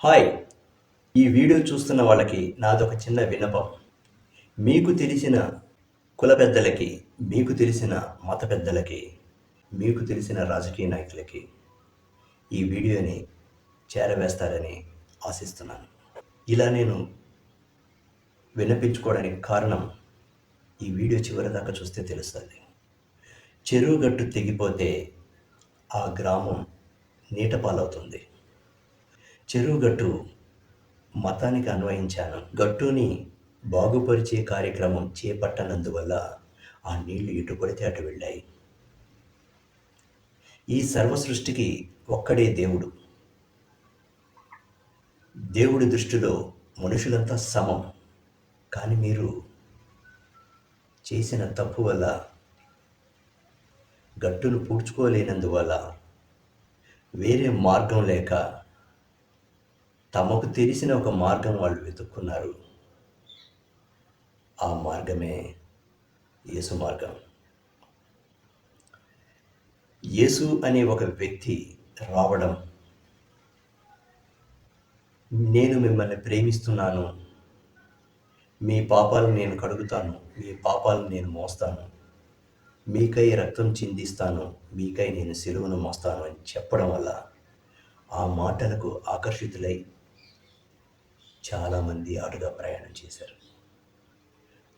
Hi! ఈ video చూస్తున్న వాళ్ళకి నాదొక చిన్న విన్నపం. మీకు తెలిసిన కుల పెద్దలకి, మీకు తెలిసిన మత పెద్దలకి, మీకు తెలిసిన రాజకీయ నాయకులకి ఈ వీడియోని చేరవేస్తారని ఆశిస్తున్నాను. ఇలా నేను విన్నపించుకోవడానికి కారణం ఈ వీడియో చివరిదాకా చూస్తే తెలుస్తుంది. చెరువు గట్టు తెగిపోతే ఆ గ్రామం నీట పాలవుతుంది. చెరువు గట్టు మతానికి అన్వయించాను. గట్టుని బాగుపరిచే కార్యక్రమం చేపట్టనందువల్ల ఆ నీళ్లు ఎటు పడితే అటు వెళ్ళాయి. ఈ సర్వ సృష్టికి ఒక్కడే దేవుడు. దేవుడి దృష్టిలో మనుషులంతా సమం. కానీ మీరు చేసిన తప్పు వల్ల, గట్టును పూడ్చుకోలేనందువల్ల, వేరే మార్గం లేక తమకు తెలిసిన ఒక మార్గం వాళ్ళు వెతుక్కున్నారు. ఆ మార్గమే యేసు మార్గం. యేసు అనే ఒక వ్యక్తి రావడం, నేను మిమ్మల్ని ప్రేమిస్తున్నాను, మీ పాపాలను నేను కడుగుతాను, మీ పాపాలను నేను మోస్తాను, మీకై రక్తం చిందిస్తాను, మీకై నేను సిలువను మోస్తాను అని చెప్పడం వల్ల ఆ మాటలకు ఆకర్షితులై చాలామంది అటుగా ప్రయాణం చేశారు.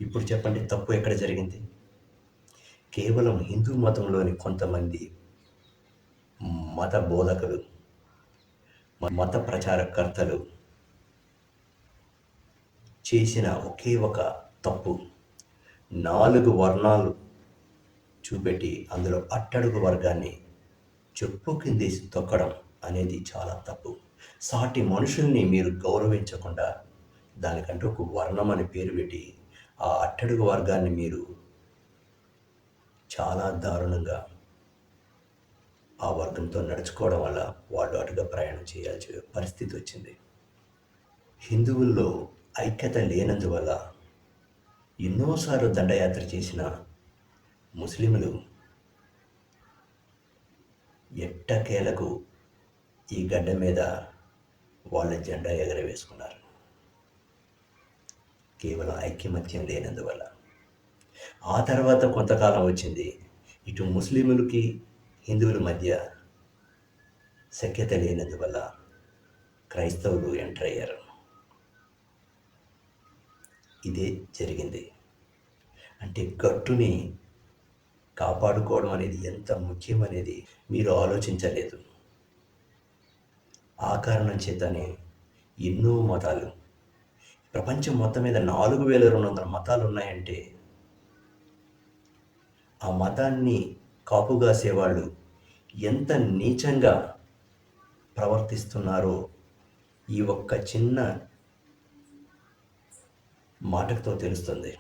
ఇప్పుడు చెప్పండి, తప్పు ఎక్కడ జరిగింది? కేవలం హిందూ మతంలోని కొంతమంది మత బోధకులు, మత ప్రచారకర్తలు చేసిన ఒకే ఒక తప్పు, 4 వర్ణాలు చూపెట్టి అందులో అట్టడుగు వర్గాన్ని చెప్పు కిందేసి తొక్కడం అనేది చాలా తప్పు. సాటి మనుషుల్ని మీరు గౌరవించకుండా దానికంటూ ఒక వర్ణం అని పేరు పెట్టి ఆ అట్టడుగు వర్గాన్ని మీరు చాలా దారుణంగా ఆ వర్గంతో నడుచుకోవడం వల్ల వాళ్ళు అటుగా ప్రయాణం చేయాల్సిన పరిస్థితి వచ్చింది. హిందువుల్లో ఐక్యత లేనందువల్ల ఎన్నోసార్లు దండయాత్ర చేసిన ముస్లింలు ఎట్టకేలకు ఈ గడ్డ మీద వాళ్ళ జెండా ఎగరవేసుకున్నారు. కేవలం ఐక్యమత్యం లేనందువల్ల. ఆ తర్వాత కొంతకాలం వచ్చింది, ఇటు ముస్లింలకి హిందువుల మధ్య సఖ్యత లేనందువల్ల క్రైస్తవులు ఎంటర్ అయ్యారు. ఇదే జరిగింది. అంటే గట్టుని కాపాడుకోవడం అనేది ఎంత ముఖ్యమనేది మీరు ఆలోచించలేదు. ఆ కారణం చేతనే ఎన్నో మతాలు, ప్రపంచం మొత్తం మీద 4200 మతాలు ఉన్నాయంటే ఆ మతాన్ని కాపుగాసేవాళ్ళు ఎంత నీచంగా ప్రవర్తిస్తున్నారో ఈ ఒక్క చిన్న మాటతో తెలుస్తుంది.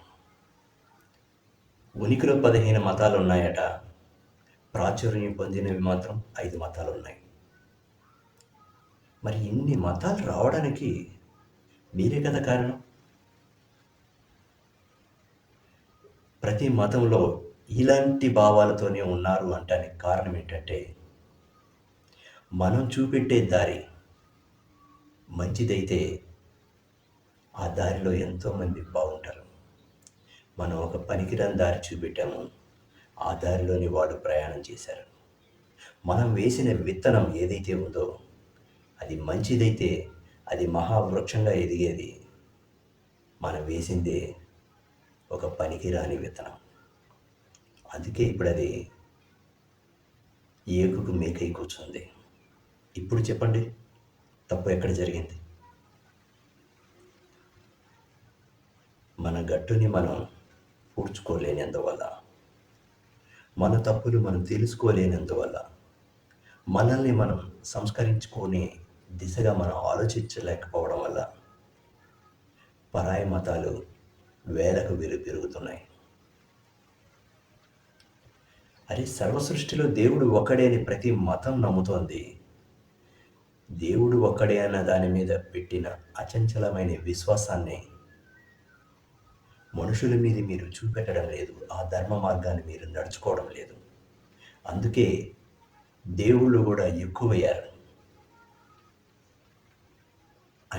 ఉనికిలో 15 మతాలు ఉన్నాయట, ప్రాచుర్యం పొందినవి మాత్రం 5 మతాలు ఉన్నాయి. మరి ఇన్ని మతాలు రావడానికి మీరే కదా కారణం. ప్రతి మతంలో ఇలాంటి భావాలతోనే ఉన్నారు అంటానికి కారణం ఏంటంటే, మనం చూపెట్టే దారి మంచిదైతే ఆ దారిలో ఎంతోమంది బాగుంటారు. మనం ఒక పనికిరాని దారి చూపెట్టాము, ఆ దారిలోని వాడు ప్రయాణం చేశారు. మనం వేసిన విత్తనం ఏదైతే ఉందో అది మంచిదైతే అది మహావృక్షంగా ఎదిగేది. మనం వేసిందే ఒక పనికిరాని విత్తనం. అందుకే ఇప్పుడు అది ఏకుకు మేకై కూర్చుంది. ఇప్పుడు చెప్పండి, తప్పు ఎక్కడ జరిగింది? మన గట్టుని మనం పూడ్చుకోలేనందువల్ల, మన తప్పులు మనం తెలుసుకోలేనందువల్ల, మనల్ని మనం సంస్కరించుకునే దిశగా మనం ఆలోచించలేకపోవడం వల్ల పరాయి మతాలు వేలకు వేలు పెరుగుతున్నాయి. అరే, సర్వసృష్టిలో దేవుడు ఒక్కడే అని ప్రతి మతం నమ్ముతోంది. దేవుడు ఒక్కడే అన్న దాని మీద పెట్టిన అచంచలమైన విశ్వాసాన్ని మనుషుల మీద మీరు చూపెట్టడం లేదు. ఆ ధర్మ మార్గాన్ని మీరు నడుచుకోవడం లేదు. అందుకే దేవుళ్ళు కూడా ఎక్కువయ్యారు.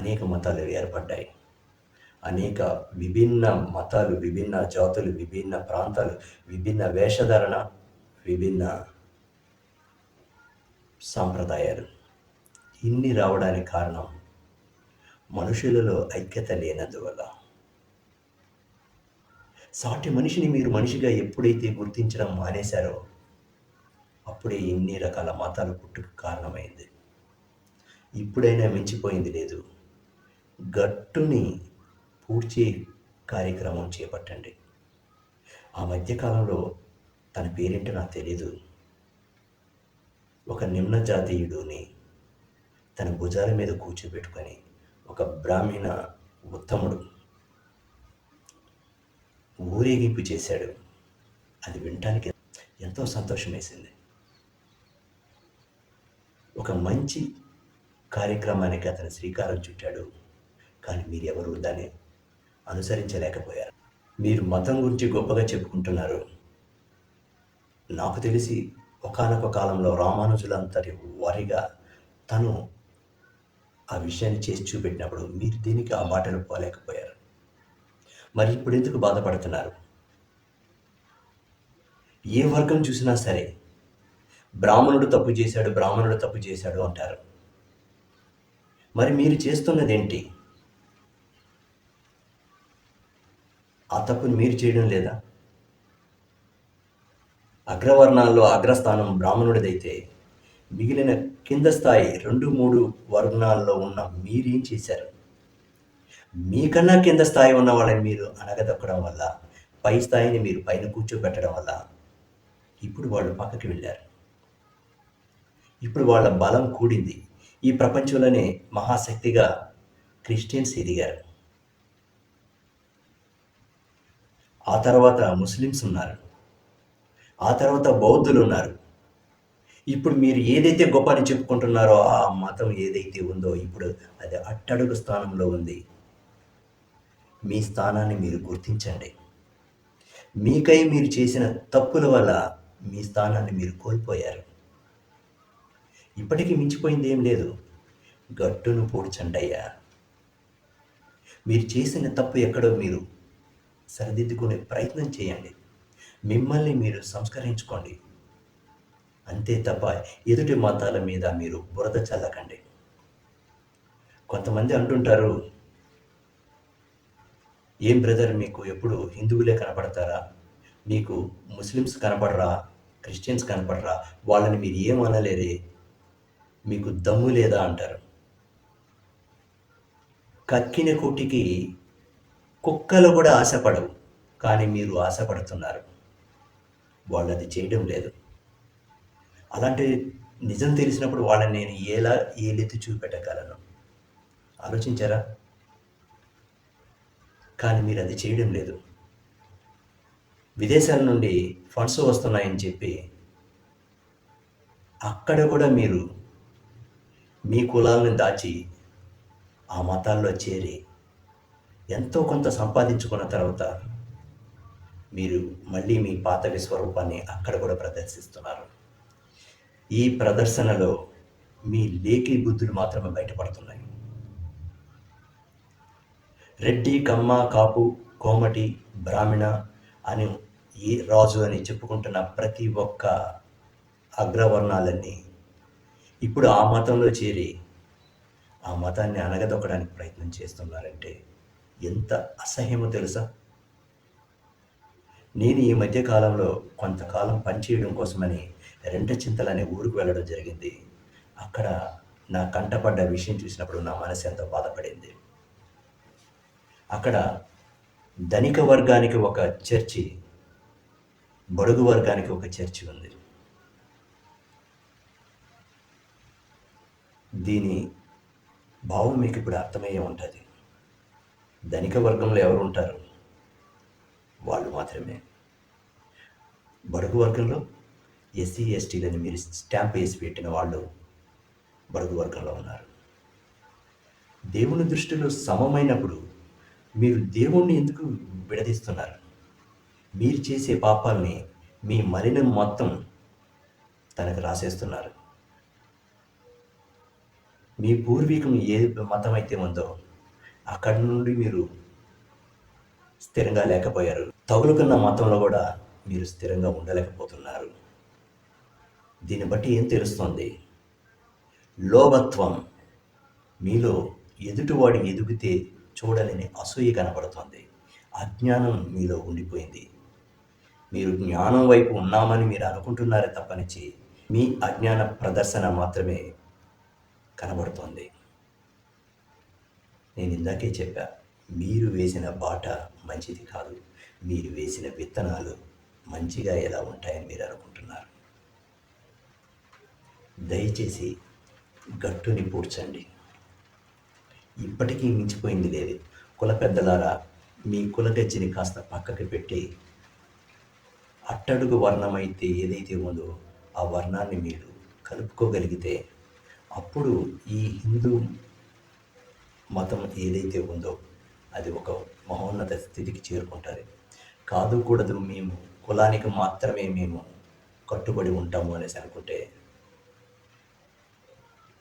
అనేక మతాలు ఏర్పడ్డాయి. అనేక విభిన్న మతాలు, విభిన్న జాతులు, విభిన్న ప్రాంతాలు, విభిన్న వేషధారణ, విభిన్న సాంప్రదాయాలు ఇన్ని రావడానికి కారణం మనుషులలో ఐక్యత లేనందువల్ల. సాటి మనిషిని మీరు మనిషిగా ఎప్పుడైతే గుర్తించడం మానేశారో అప్పుడే ఎన్ని రకాల మతాలు పుట్టుకు కారణమైంది. ఇప్పుడైనా మించిపోయింది లేదు. గట్టుని పూడ్చే కార్యక్రమం చేపట్టండి. ఆ మధ్యకాలంలో తన పేరేంటో నాకు తెలీదు, ఒక నిమ్న జాతీయుడుని తన భుజాల మీద కూర్చోబెట్టుకొని ఒక బ్రాహ్మణ ఉత్తముడు ఊరేగింపు చేశాడు. అది వినటానికి ఎంతో సంతోషం వేసింది. ఒక మంచి కార్యక్రమానికి అతను శ్రీకారం చుట్టాడు. కానీ మీరెవరు దాన్ని అనుసరించలేకపోయారు. మీరు మతం గురించి గొప్పగా చెప్పుకుంటున్నారు. నాకు తెలిసి ఒకానొక కాలంలో రామానుజులంతటి వారిగా తను ఆ విషయాన్ని చేసి చూపెట్టినప్పుడు మీరు దీనికి ఆ బాటలో పోలేకపోయారు. మరి ఇప్పుడు ఎందుకు బాధపడుతున్నారు? ఏ వర్గం చూసినా సరే బ్రాహ్మణుడు తప్పు చేశాడు, బ్రాహ్మణుడు తప్పు చేశాడు అంటారు. మరి మీరు చేస్తున్నదేంటి? ఆ తప్పుని మీరు చేయడం లేదా? అగ్రవర్ణాల్లో అగ్రస్థానం బ్రాహ్మణుడిదైతే మిగిలిన కింద స్థాయి 2-3 వర్ణాల్లో ఉన్న మీరేం చేశారు? మీకన్నా కింద స్థాయి ఉన్న వాళ్ళని మీరు అణగదొక్కడం వల్ల, పై స్థాయిని మీరు పైన కూర్చోబెట్టడం వల్ల ఇప్పుడు వాళ్ళు పక్కకి వెళ్ళారు. ఇప్పుడు వాళ్ళ బలం కూడింది. ఈ ప్రపంచంలోనే మహాశక్తిగా క్రిస్టియన్స్ ఎదిగారు. ఆ తర్వాత ముస్లిమ్స్ ఉన్నారు. ఆ తర్వాత బౌద్ధులు ఉన్నారు. ఇప్పుడు మీరు ఏదైతే గొప్ప అని చెప్పుకుంటున్నారో ఆ మతం ఏదైతే ఉందో ఇప్పుడు అది అట్టడుగు స్థానంలో ఉంది. మీ స్థానాన్ని మీరు గుర్తించండి. మీకై మీరు చేసిన తప్పుల వల్ల మీ స్థానాన్ని మీరు కోల్పోయారు. ఇప్పటికీ మించిపోయింది ఏం లేదు. గట్టును పూడ్చండయ్యా. మీరు చేసిన తప్పు ఎక్కడో మీరు సరిదిద్దుకునే ప్రయత్నం చేయండి. మిమ్మల్ని మీరు సంస్కరించుకోండి. అంతే తప్ప ఎదుటి మతాల మీద మీరు బురద చల్లకండి. కొంతమంది అంటుంటారు, ఏం బ్రదర్ మీకు ఎప్పుడు హిందువులే కనపడతారా? మీకు ముస్లిమ్స్ కనపడరా? క్రిస్టియన్స్ కనపడరా? వాళ్ళని మీరు ఏమనలేరే? మీకు దమ్ము లేదా అంటారు. కక్కిన కోటికి కుక్కలు కూడా ఆశపడవు, కానీ మీరు ఆశపడుతున్నారు. వాళ్ళు అది చేయడం లేదు. అలాంటి నిజం తెలిసినప్పుడు వాళ్ళని నేను ఎలా ఏలెత్తి చూపెట్టగలను? ఆలోచించారా? కానీ మీరు అది చేయడం లేదు. విదేశాల నుండి ఫండ్స్ వస్తున్నాయని చెప్పి అక్కడ కూడా మీరు మీ కులాలను దాచి ఆ మతాల్లో చేరి ఎంతో కొంత సంపాదించుకున్న తర్వాత మీరు మళ్ళీ మీ పాత విశ్వరూపాన్ని అక్కడ కూడా ప్రదర్శిస్తున్నారు. ఈ ప్రదర్శనలో మీ లేఖి బుద్ధులు మాత్రమే బయటపడుతున్నాయి. రెడ్డి, కమ్మ, కాపు, కోమటి, బ్రాహ్మణ అని ఈ రాజు అని చెప్పుకుంటున్న ప్రతి ఒక్క అగ్రవర్ణాలన్నీ ఇప్పుడు ఆ మతంలో చేరి ఆ మతాన్ని అణగదొక్కడానికి ప్రయత్నం చేస్తున్నారంటే ఎంత అసహ్యమో తెలుసా? నేను ఈ మధ్య కాలంలో కొంతకాలం పనిచేయడం కోసమని రెంటచింతలు అనే ఊరికి వెళ్ళడం జరిగింది. అక్కడ నా కంటపడ్డ విషయం చూసినప్పుడు నా మనసు ఎంతో బాధపడింది. అక్కడ ధనిక వర్గానికి ఒక చర్చి, బడుగు వర్గానికి ఒక చర్చి ఉంది. దీని భావం మీకు ఇప్పుడు అర్థమయ్యే ఉంటుంది. ధనిక వర్గంలో ఎవరు ఉంటారు? వాళ్ళు మాత్రమే. బడుగు వర్గంలో ఎస్సీ ఎస్టీలని మీరు స్టాంప్ వేసి పెట్టిన వాళ్ళు బడుగు వర్గంలో ఉన్నారు. దేవుని దృష్టిలో సమమైనప్పుడు మీరు దేవుణ్ణి ఎందుకు విడదీస్తున్నారు? మీరు చేసే పాపాలని మీ మలినం మొత్తం తనకు రాసేస్తున్నారు. మీ పూర్వీకం ఏ మతం అయితే ఉందో అక్కడి నుండి మీరు స్థిరంగా లేకపోయారు. తగులుకున్న మతంలో కూడా మీరు స్థిరంగా ఉండలేకపోతున్నారు. దీన్ని బట్టి ఏం తెలుస్తుంది? లోభత్వం మీలో ఎదుటివాడు ఎదిగితే చూడలేని అసూయ కనబడుతుంది. అజ్ఞానం మీలో ఉండిపోయింది. మీరు జ్ఞానం వైపు ఉన్నామని మీరు అనుకుంటున్నారే తప్పనిచ్చి మీ అజ్ఞాన ప్రదర్శన మాత్రమే కనబడుతోంది. నేను ఇందాకే చెప్పా, మీరు వేసిన బాట మంచిది కాదు. మీరు వేసిన విత్తనాలు మంచిగా ఎలా ఉంటాయని మీరు అనుకుంటున్నారు. దయచేసి గట్టుని పూడ్చండి. ఇప్పటికీ మించిపోయింది లేదు. కుల పెద్దలారా, మీ కులగజ్జిని కాస్త పక్కకి పెట్టి అట్టడుగు వర్ణం అయితే ఏదైతే ఉందో ఆ వర్ణాన్ని మీరు కలుపుకోగలిగితే అప్పుడు ఈ హిందూ మతం ఏదైతే ఉందో అది ఒక మహోన్నత స్థితికి చేరుకుంటుంది. కాదు కూడదు, మేము కులానికి మాత్రమే మేము కట్టుబడి ఉంటాము అనేసి అనుకుంటే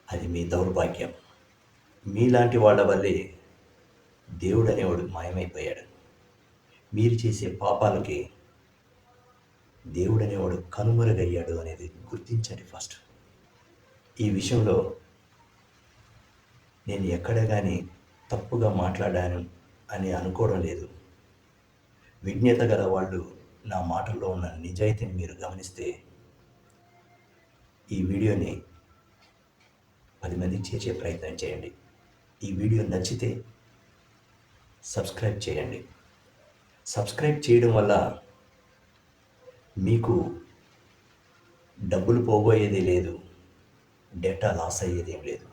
అది మీ దౌర్భాగ్యం. మీలాంటి వాళ్ళ వల్లే దేవుడు అనేవాడు మాయమైపోయాడు. మీరు చేసే పాపాలకి దేవుడు అనేవాడు కనుమరుగయ్యాడు అనేది గుర్తించండి ఫస్ట్. ఈ విషయంలో నేను ఎక్కడ కానీ తప్పుగా మాట్లాడాను అని అనుకోవడం లేదు. విజ్ఞత గల వాళ్ళు నా మాటల్లో ఉన్న నిజాయితీని మీరు గమనిస్తే ఈ వీడియోని 10 మందికి చేర్చే ప్రయత్నం చేయండి. ఈ వీడియో నచ్చితే సబ్స్క్రైబ్ చేయండి. సబ్స్క్రైబ్ చేయడం వల్ల మీకు డబ్బులు పోబోయేది లేదు, డేటా లాస్ అయ్యేదేం లేదు.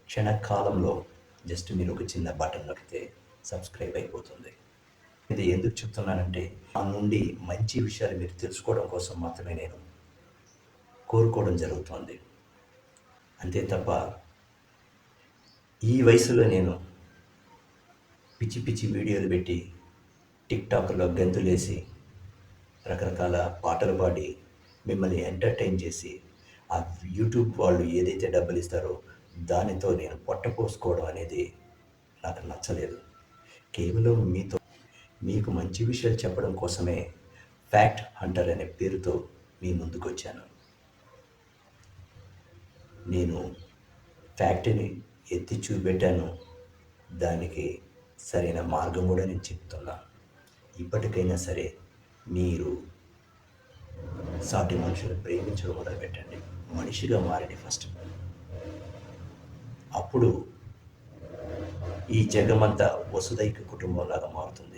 క్షణకాలంలో జస్ట్ మీరు ఒక చిన్న బటన్ నొక్కితే సబ్స్క్రైబ్ అయిపోతుంది. ఇది ఎందుకు చెప్తున్నానంటే ఆ నుండి మంచి విషయాలు మీరు తెలుసుకోవడం కోసం మాత్రమే నేను కోరుకోవడం జరుగుతుంది. అంతే తప్ప ఈ వయసులో నేను పిచ్చి పిచ్చి వీడియోలు పెట్టి టిక్టాక్లో గంతులేసి రకరకాల పాటలు పాడి మిమ్మల్ని ఎంటర్టైన్ చేసి ఆ యూట్యూబ్ వాళ్ళు ఏదైతే డబ్బులు ఇస్తారో దానితో నేను పొట్ట పోసుకోవడం అనేది నాకు నచ్చలేదు. కేవలం మీకు మంచి విషయాలు చెప్పడం కోసమే ఫ్యాక్ట్ హంటర్ అనే పేరుతో మీ ముందుకు వచ్చాను. నేను ఫ్యాక్ట్ని ఎత్తి చూపెట్టాను, దానికి సరైన మార్గం కూడా నేను చెప్తున్నా. ఇప్పటికైనా సరే మీరు సాటి మనుషులు ప్రేమించడం మొదలుపెట్టండి. మనిషిగా మారండి ఫస్ట్. అప్పుడు ఈ జగమంతా వసుదైక కుటుంబంలాగా మారుతుంది.